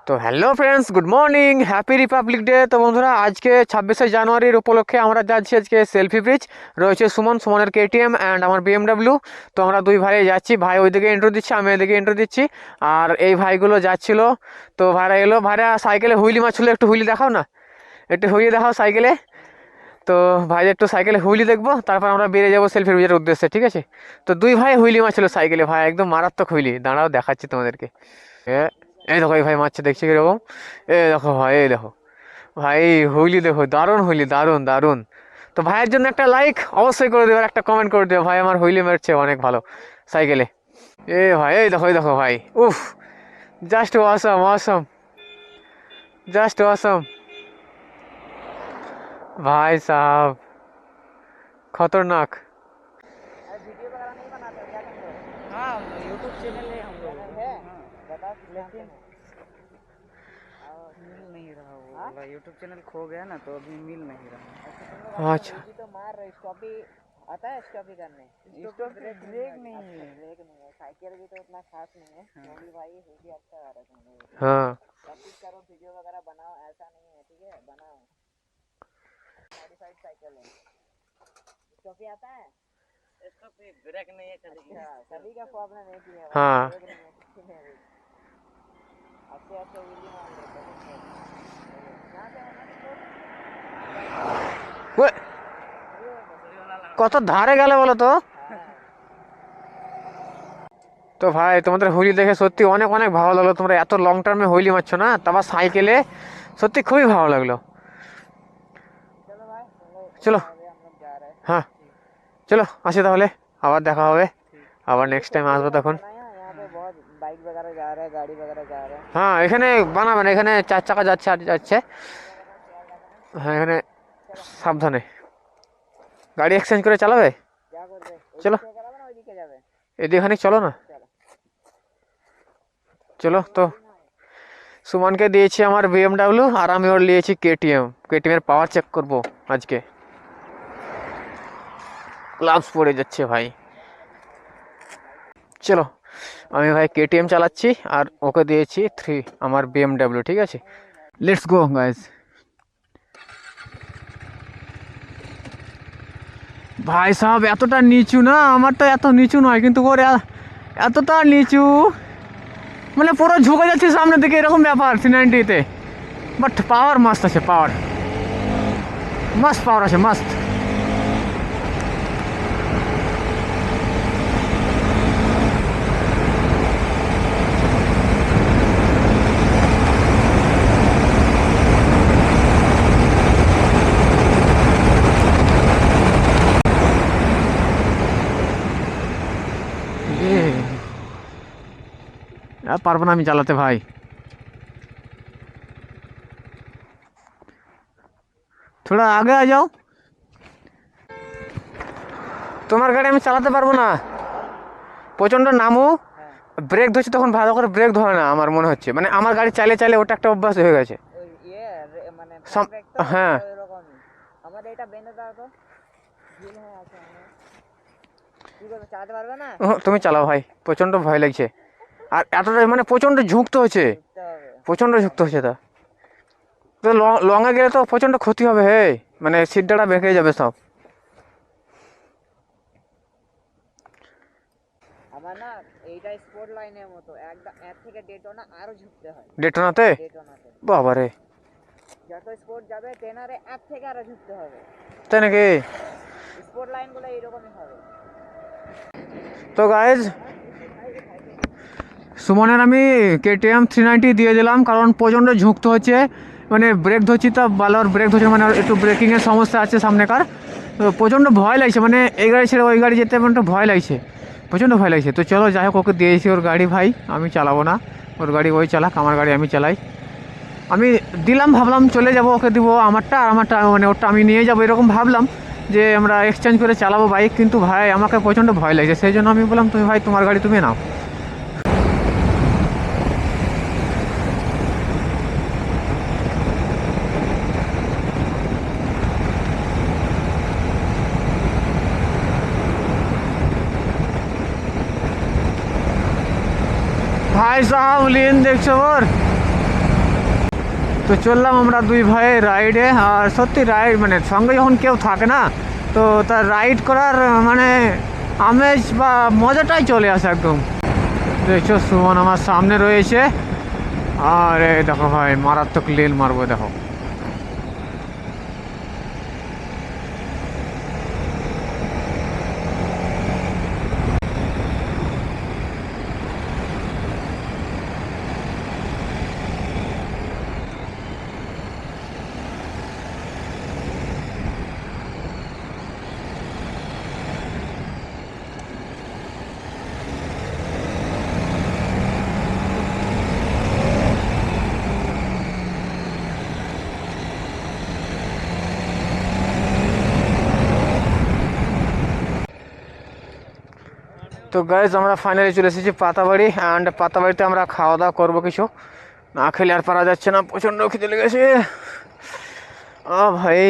তো hello friends, good morning, happy Republic day. তো বন্ধুরা, আজকে 26শে জানুয়ারির উপলক্ষে আমরা যাচ্ছি আজকে সেলফি ব্রিজ। রয়েছে সুমনের কেটিএম অ্যান্ড আমার বিএমডাব্লিউ। তো আমরা দুই ভাই যাচ্ছি, ভাই ওইদিকে ইন্ট্রো দিচ্ছি, আমি এদিকে ইন্ট্রো দিচ্ছি। আর এই ভাইগুলো যাচ্ছিল, তো ভাইরা এলো। ভাইরা সাইকেলে হুইলি মারছিল, একটু হুইলি দেখাও না, একটু হুইলি দেখাও সাইকেলে। তো ভাই একটু সাইকেলে হুইলি দেখবো, তারপর আমরা বেরিয়ে যাবো সেলফি ব্রিজের উদ্দেশ্যে, ঠিক আছে? তো দুই ভাই হুইলি মারছিল সাইকেলে, ভাই একদম মারাত্মক হুইলি। দাঁড়াও দেখাচ্ছি তোমাদেরকে। এই দেখো, এই ভাই মারছে, দেখছি কিরকম। এই দেখো ভাই, এই দেখো ভাই, হুইলি দেখো, দারুণ হুইলি, দারুণ দারুণ। তো ভাইয়ের জন্য একটা লাইক অবশ্যই করে দেবে, আর একটা কমেন্ট করে দেবে, ভাই আমার হুইলি মারছে অনেক ভালো সাইকেলে। এ ভাই, এই দেখো ভাই, উফ, just awesome awesome, just awesome भाई साहब, खतरनाक। वीडियो वगैरह नहीं बनाते हो क्या तुम लोग? हाँ, यूट्यूब चैनल है हम लोग है। बताओ लेकिन मिल नहीं रहा वो वाला यूट्यूब चैनल खो गया ना, तो अभी मिल नहीं रहा। अच्छा, वीडियो तो मार रहे, स्टॉपी आता है, स्टॉपी करने। स्टॉप ब्रेक नहीं है, ब्रेक नहीं है। साइकिल भी तो उतना खास नहीं है। मोदी भाई भी अच्छा आ रहा है तुम लोग। हाँ प्रैक्टिस करो, वीडियो वगैरह बनाओ, ऐसा नहीं है, ठीक है? बनाओ। मॉडिफाइड साइकिल है, स्टॉपी आता है। इसका कोई ब्रेक नहीं है, अच्छा सभी का प्रॉब्लम एक ही है। हाँ। ब्रेक नहीं है, किसी में भी अच्छे अच्छे वीडियो मान लेते हैं। यहाँ पे होना ওই, কত ধারে গেলে বলো তো। তো ভাই, তোমাদের হুইলি দেখে সত্যি অনেক অনেক ভালো লাগলো। তোমরা এত লং টার্মে হুইলি মারছো না, তারপর সাইকেলে, সত্যি খুবই ভালো লাগলো। चलो भाई, চলো, हम लोग जा रहे हैं। হ্যাঁ চলো, আসি তাহলে, আবার দেখা হবে, আবার নেক্সট টাইম আসবো তখন। यहाँ पे बहुत बाइक वगैरह जा रहा है, गाड़ी वगैरह जा रहा है। হ্যাঁ, এখানে বানাবেন, এখানে 4 চাকা যাচ্ছে আর যাচ্ছে। হ্যাঁ, এখানে সাবধানে গাড়ি এক্সচেঞ্জ করে চালাবে। क्या करবে? চলো, করাবে না ওইদিকে যাবে? এদিকে চলো না, চলো চলো। তো সুমনকে দিয়েছি আমার বিএমডাব্লিউ, আর আমি ওর নিয়েছি কেটিএম এর পাওয়ার চেক করব আজকে। গ্লাভস পরে যাচ্ছে ভাই। চলো, আমি ভাই কেটিএম চালাচ্ছি, আর ওকে দিয়েছি আমার বিএমডাব্লিউ, ঠিক আছে? Let's go guys. ভাই সাহেব, এতটা নিচু না, আমারটা এত নিচু নয়, কিন্তু ওর এতটা নিচু, মানে পুরো ঝুঁকে যাচ্ছে সামনের দিকে, এরকম ব্যাপার C90-তে। বাট পাওয়ার মাস্ত আছে, পাওয়ার মাস্ত, পাওয়ার আছে মাস্ত। আর পারবো না আমি চালাতে ভাই। थोड़ा आगे आ जाओ, তোমার গাড়ি আমি চালাতে পারবো না, প্রচণ্ড নামু, ব্রেক ধরছি তখন ভালো করে ব্রেক ধরে না আমার মনে হচ্ছে। মানে আমার গাড়ি চালিয়ে চালিয়ে ওটা একটা অভ্যাস হয়ে গেছে। মানে হ্যাঁ, এরকমই আমাদের এটা বেঁধে দাও তো, ঢিল হয়ে আছে। কি করবে, চালাতে পারবে না? তুমি চালাও ভাই, প্রচণ্ড ভয় লাগছে। আর এতটা মানে প্রচণ্ড ঝুঁকতে হচ্ছে, প্রচণ্ড ঝুঁকতে হচ্ছে। তো লঙে গেলে তো প্রচণ্ড ক্ষতি হবে, হে, মানে সিটটা বেঁকে যাবে সব। আমার না এইটা স্পোর্ট লাইনের মতো, একদম এর থেকে ডেটোনা আরো ঝুঁকতে হয়। ডেটোনাতে বাবারে, যত স্পোর্ট যাবে টেনারে এর থেকে আরো ঝুঁকতে হবে। তাই নাকি? স্পোর্ট লাইনগুলো এইরকমই হবে। তো গাইজ, সুমনের আমি কেটিএম 390 দিয়ে দিলাম, কারণ প্রচণ্ড ঝুঁকতে হচ্ছে। মানে ব্রেক ধরছি তো ভালো, ব্রেক ধরছে, মানে একটু ব্রেকিংয়ের সমস্যা আছে সামনেকার। তো প্রচণ্ড ভয় লাগছে, মানে এই গাড়ি ছেড়ে ওই গাড়ি যেতে মানে একটু ভয় লাগছে, প্রচণ্ড ভয় লাগছে। তো চলো, যাই হোক, ওকে দিয়েছি ওর গাড়ি ভাই, আমি চালাবো না, ওর গাড়ি ওই চালাক, আমার গাড়ি আমি চালাই। আমি দিলাম, ভাবলাম চলে যাব, ওকে দিব আমারটা, আর আমারটা মানে ওরটা আমি নিয়ে যাবো, এরকম ভাবলাম যে আমরা এক্সচেঞ্জ করে চালাবো বাইক। কিন্তু ভাই আমাকে প্রচণ্ড ভয় লাগছে, সেই জন্য আমি বললাম তুমি ভাই তোমার গাড়ি তুমি নাও। भाई साहब लेन देख छोर তো চললাম আমরা দুই ভাই রাইডে। আর সত্যি রাইড মানে সঙ্গে যখন কেউ থাকে না, তো তার রাইড করার মানে আমেজ বা মজাটাই চলে আসে একদম। দেখছো সুমন আমার সামনে রয়েছে, আর এই দেখো ভাই মারাত্মক লীল মারবো দেখো। তো গাইজ আমরা ফাইনালি চলে এসেছি পাতাবাড়ি, অ্যান্ড পাতাবাড়িতে আমরা খাওয়া দাওয়া করবো কিছু। না খেলে আর পারা যাচ্ছে না, প্রচণ্ড খিদে লেগেছে। ভাই